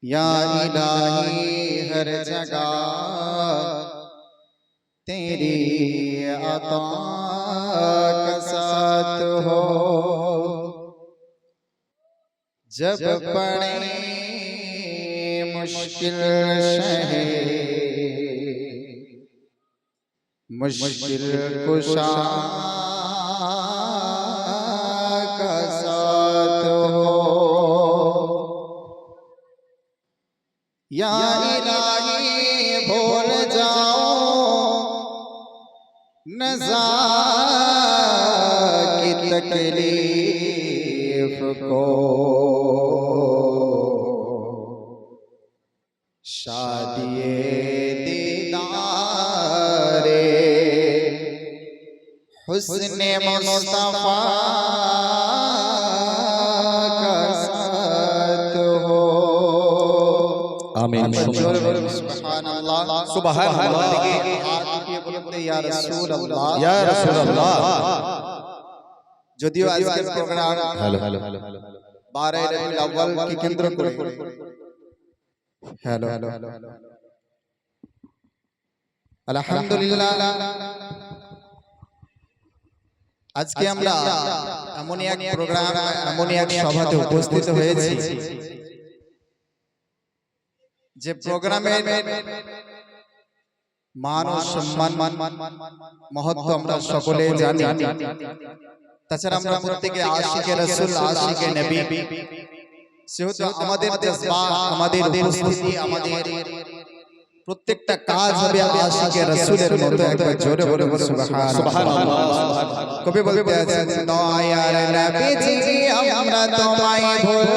या इलाही हर जगह तेरी अता का साथ हो। जब पड़े मुश्किल शहे मुश्किल कुशा का साथ हो। या इलाही भूल जाओ नज़ा की तकलीफ को, शादिए दीदारे हुस्ने मुस्तफा का साथ हो। आमीन। सुभान अल्लाह सुभान अल्लाह। या रसूल अल्लाह या रसूल अल्लाह। যদিও আজকের প্রোগ্রাম हेलो 12 রবিউল আউয়াল কে কেন্দ্র করে हेलो আলহামদুলিল্লাহ আজকে আমরা এমন এক প্রোগ্রাম এমন এক সভাতে উপস্থিত হয়েছি যে প্রোগ্রামের মান ও সম্মান মহত্ব আমরা সকলে জানি। তাছাড়া আমরা প্রত্যেকে আশিকে রাসূল আশিকে নবী, সেহেতু আমাদের জজবা আমাদের উপস্থিতি আমাদের প্রত্যেকটা কাজ হবে আশিকে রাসূলের মতো। একবার জোরে বলে সুবহানাল্লাহ। কবি বলতে আছেন দয়ার নবীজি আমরা তোমায় ভুল